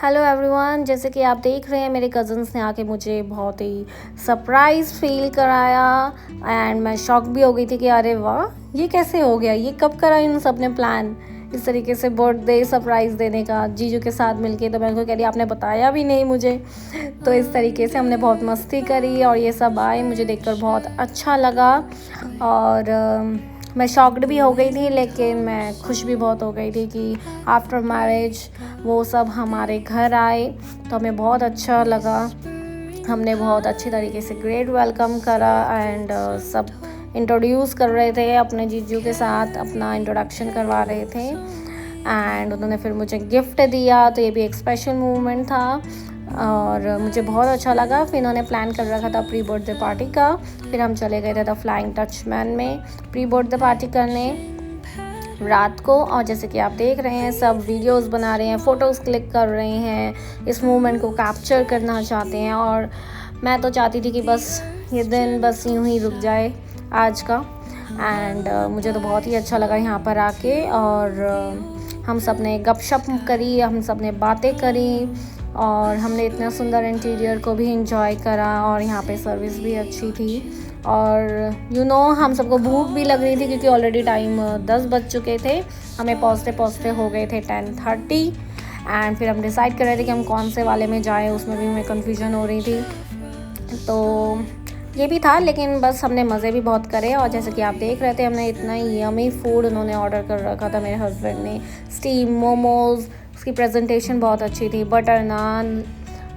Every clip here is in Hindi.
हेलो एवरीवन, जैसे कि आप देख रहे हैं मेरे कज़न्स ने आके मुझे बहुत ही सरप्राइज़ फ़ील कराया एंड मैं शॉक भी हो गई थी कि अरे वाह, ये कैसे हो गया, ये कब करा इन सब ने प्लान इस तरीके से बर्थडे सरप्राइज़ देने का जीजू के साथ मिलके। तो मैं उनको कह रही आपने बताया भी नहीं मुझे। तो इस तरीके से हमने बहुत मस्ती करी और ये सब आए, मुझे देखकर बहुत अच्छा लगा और मैं शॉक्ड भी हो गई थी, लेकिन मैं खुश भी बहुत हो गई थी कि आफ्टर मैरिज वो सब हमारे घर आए। तो हमें बहुत अच्छा लगा, हमने बहुत अच्छे तरीके से ग्रेट वेलकम करा एंड सब इंट्रोड्यूस कर रहे थे अपने जीजू के साथ, अपना इंट्रोडक्शन करवा रहे थे एंड उन्होंने फिर मुझे गिफ्ट दिया। तो ये भी एक स्पेशल मोमेंट था और मुझे बहुत अच्छा लगा। फिर इन्होंने प्लान कर रखा था प्री बर्थडे पार्टी का, फिर हम चले गए थे द फ्लाइंग डचमैन में प्री बर्थडे पार्टी करने रात को। और जैसे कि आप देख रहे हैं सब वीडियोस बना रहे हैं, फ़ोटोज़ क्लिक कर रहे हैं, इस मोमेंट को कैप्चर करना चाहते हैं। और मैं तो चाहती थी कि बस ये दिन बस यूं ही रुक जाए आज का एंड मुझे तो बहुत ही अच्छा लगा यहाँ पर आके। और हम सब ने गपशप करी, हम सब ने बातें करी और हमने इतना सुंदर इंटीरियर को भी इंजॉय करा और यहाँ पे सर्विस भी अच्छी थी। और हम सबको भूख भी लग रही थी क्योंकि ऑलरेडी टाइम 10 बज चुके थे, हमें पहुँचते पहुँचते हो गए थे 10:30 एंड फिर हम डिसाइड कर रहे थे कि हम कौन से वाले में जाएं, उसमें भी हमें कन्फ्यूजन हो रही थी। तो ये भी था, लेकिन बस हमने मज़े भी बहुत करे। और जैसे कि आप देख रहे थे हमने इतना यमी फूड उन्होंने ऑर्डर कर रखा था मेरे हस्बैंड ने, स्टीम मोमोज़, उसकी प्रेजेंटेशन बहुत अच्छी थी, बटर नान,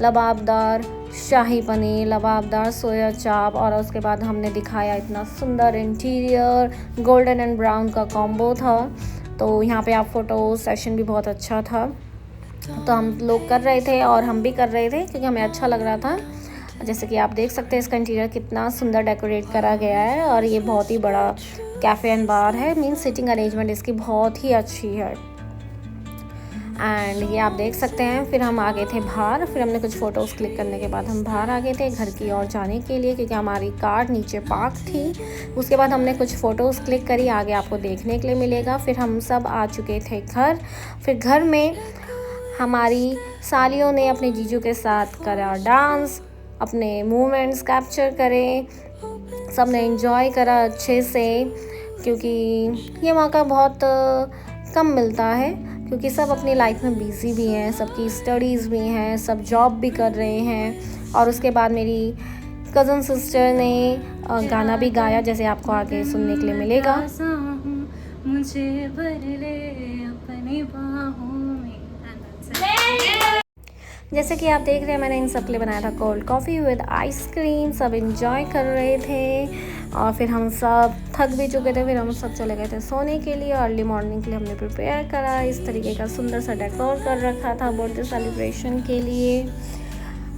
लबाबदार शाही पनीर, लबाबदार सोया चाप और उसके बाद हमने दिखाया इतना सुंदर इंटीरियर, गोल्डन एंड ब्राउन का कॉम्बो था। तो यहाँ पे आप फ़ोटो सेशन भी बहुत अच्छा था। तो हम लोग कर रहे थे और हम भी कर रहे थे क्योंकि हमें अच्छा लग रहा था। जैसे कि आप देख सकते हैं इसका इंटीरियर कितना सुंदर डेकोरेट करा गया है और ये बहुत ही बड़ा कैफ़े एंड बार है, मीन्स सिटिंग अरेंजमेंट इसकी बहुत ही अच्छी है एंड ये आप देख सकते हैं। फिर हम आ गए थे बाहर, फिर हमने कुछ फ़ोटोज़ क्लिक करने के बाद हम बाहर आ गए थे घर की ओर जाने के लिए क्योंकि हमारी कार नीचे पार्क थी। उसके बाद हमने कुछ फ़ोटोज़ क्लिक करी, आगे आपको देखने के लिए मिलेगा। फिर हम सब आ चुके थे घर। फिर घर में हमारी सालियों ने अपने जीजू के साथ करा डांस, अपने मूवमेंट्स कैप्चर करे, सब ने एंजॉय करा अच्छे से क्योंकि ये मौका बहुत कम मिलता है क्योंकि सब अपनी लाइफ में बिज़ी भी हैं, सबकी स्टडीज़ भी हैं, सब जॉब भी कर रहे हैं। और उसके बाद मेरी कज़न सिस्टर ने गाना भी गाया, जैसे आपको आगे सुनने के लिए मिलेगा। मुझे भर ले अपनी बाहों में। जैसे कि आप देख रहे हैं मैंने इन सब के लिए बनाया था कोल्ड कॉफ़ी विद आइसक्रीम, सब इंजॉय कर रहे थे और फिर हम सब थक भी चुके थे। फिर हम सब चले गए थे सोने के लिए। अर्ली मॉर्निंग के लिए हमने प्रिपेयर करा, इस तरीके का सुंदर सा डेकोर कर रखा था बर्थडे सेलिब्रेशन के लिए।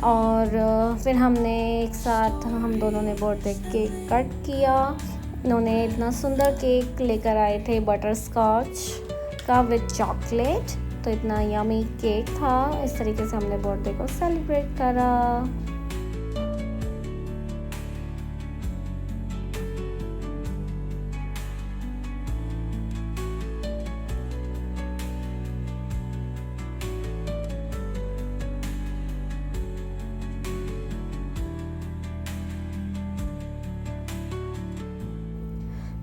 और फिर हमने एक साथ हम दोनों ने बर्थडे केक कट किया। इन्होंने इतना सुंदर केक लेकर आए थे बटर स्कॉच का विद चॉकलेट, तो इतना यमी केक था। इस तरीके से हमने बर्थडे को सेलिब्रेट करा।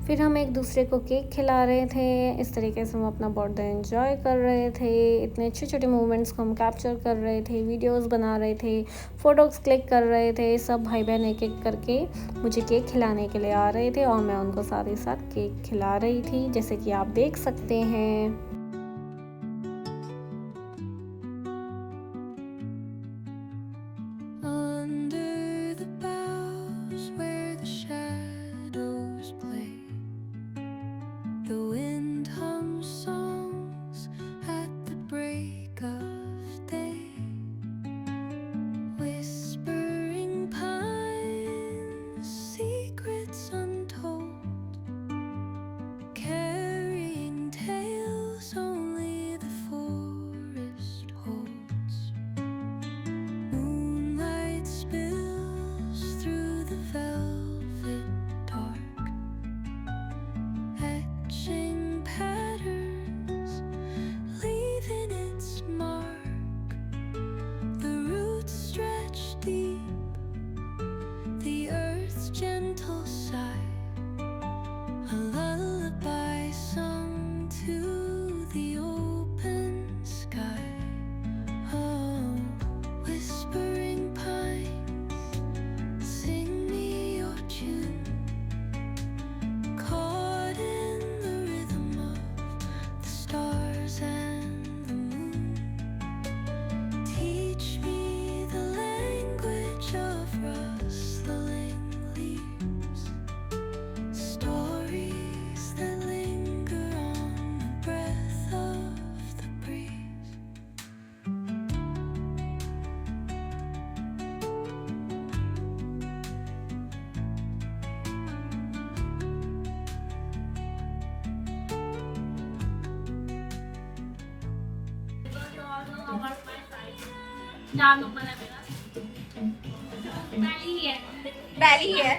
फिर हम एक दूसरे को केक खिला रहे थे, इस तरीके से हम अपना बर्थडे एंजॉय कर रहे थे। इतने छोटे छोटे मोमेंट्स को हम कैप्चर कर रहे थे, वीडियोस बना रहे थे, फ़ोटोज़ क्लिक कर रहे थे। सब भाई बहन एक एक करके मुझे केक खिलाने के लिए आ रहे थे और मैं उनको साथ ही साथ केक खिला रही थी, जैसे कि आप देख सकते हैं। 4 नंबर है मेरा, पहली ही है, पहली ही है।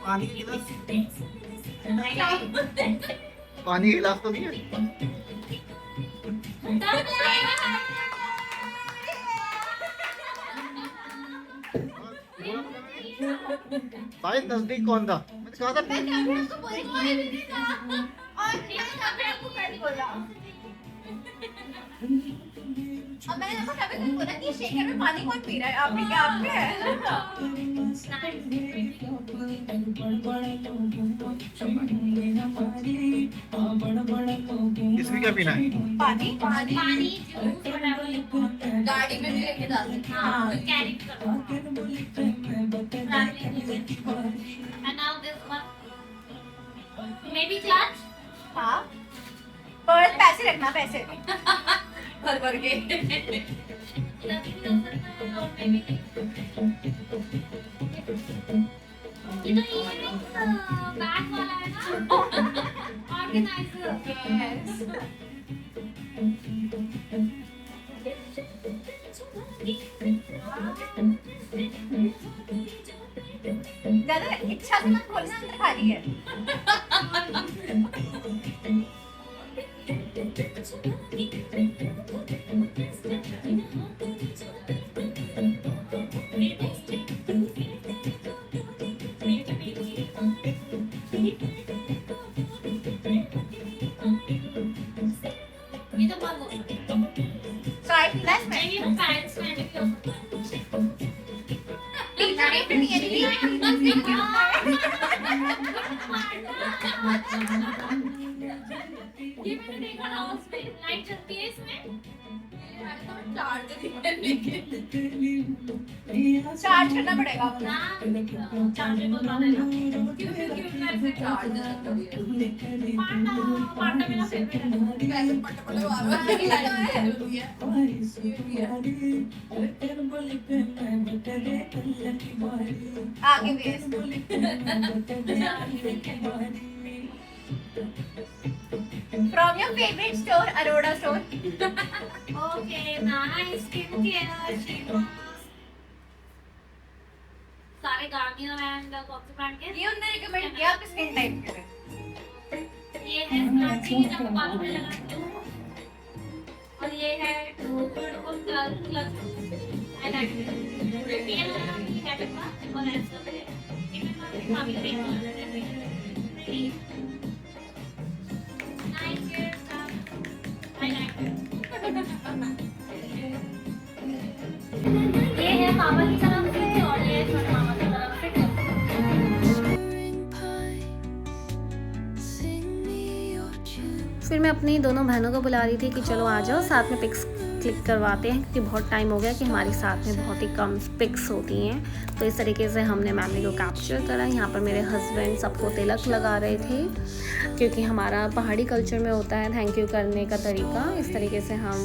पानी की गिलास, पानी की गिलास तो नहीं है। भाई नजदीक कौन था? मैंने कहा था अब मैंने आपको कभी कुछ बोला कि शेकर में पानी कौन पी रहा है? आपने क्या आपके है? इसमें क्या पीना है? पानी पानी पानी जूस गाड़ी में भी लेके जा सकते हैं। हाँ कैरी करो। And now this one, maybe clutch. हाँ पर्स पैसे रखना, पैसे भर भर के। ये तो बैग वाला है ना, ऑर्गेनाइजर। ज्यादा इच्छा से मत खोलना, अंदर खाली है। ये तो बहुत हो साइड प्लस में मेरी वो पैंट्स में भी हो टी-शर्ट पे नहीं है दीदी। ये मैंने देखा था उसमें लाइट चलती है इसमें। चार्ज करना पड़ेगा ना चार्जर को डालना है क्यों मैं से चार्ज पाटा मेरा फेवरेट है। वैसे पट आगे भी From your favorite store, Aroda store. Okay, nice skincare, sheet सारे गार्नियर एंड कौन से ब्रांड के? ये उन्होंने रिकमेंड किया आपके स्किन टाइप के लिए। ये है स्टार्टिंग जब बालों में लगाते हो, और ये है गुड क्लच हाइलाइटर। ये है का और ऐसा है इनमें काफी फेमस है। Nice highlighter. ये है मामा की तरफ से और ये छोटे मामा की तरफ से। फिर मैं अपनी दोनों बहनों को बुला रही थी कि चलो आ जाओ साथ में पिक्स क्लिक करवाते हैं, क्योंकि बहुत टाइम हो गया कि हमारे साथ में बहुत ही कम पिक्स होती हैं। तो इस तरीके से हमने मेमोरी को कैप्चर करा। यहाँ पर मेरे हस्बैंड सबको तिलक लगा रहे थे, क्योंकि हमारा पहाड़ी कल्चर में होता है थैंक यू करने का तरीका। इस तरीके से हम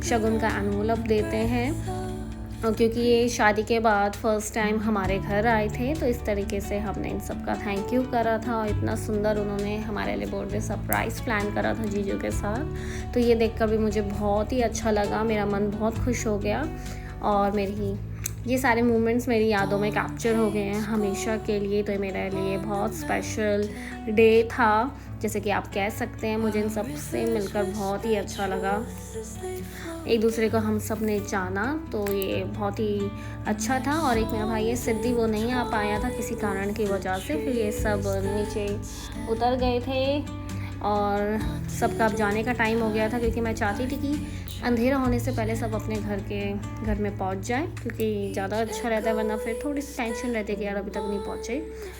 शगुन का एनवलप देते हैं, और क्योंकि ये शादी के बाद फर्स्ट टाइम हमारे घर आए थे, तो इस तरीके से हमने इन सब का थैंक यू करा था। और इतना सुंदर उन्होंने हमारे लिए बर्थडे सरप्राइज़ प्लान करा था जीजू के साथ। तो ये देखकर भी मुझे बहुत ही अच्छा लगा, मेरा मन बहुत खुश हो गया। और मेरी ये सारे मोमेंट्स मेरी यादों में कैप्चर हो गए हैं हमेशा के लिए। तो ये मेरे लिए बहुत स्पेशल डे था, जैसे कि आप कह सकते हैं। मुझे इन सब से मिलकर बहुत ही अच्छा लगा, एक दूसरे को हम सब ने जाना, तो ये बहुत ही अच्छा था। और एक मेरा भाई है सिद्धि, वो नहीं आ पाया था किसी कारण की वजह से। फिर ये सब नीचे उतर गए थे और सबका अब जाने का टाइम हो गया था, क्योंकि मैं चाहती थी कि अंधेरा होने से पहले सब अपने घर में पहुंच जाए, क्योंकि ज़्यादा अच्छा रहता है। वरना फिर थोड़ी सी टेंशन रहती है कि यार अभी तक नहीं पहुंचे,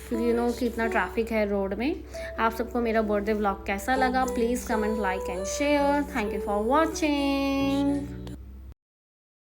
क्योंकि कि इतना ट्रैफिक है रोड में। आप सबको मेरा बर्थडे व्लॉग कैसा लगा? Please comment, like and share. Thank you for watching.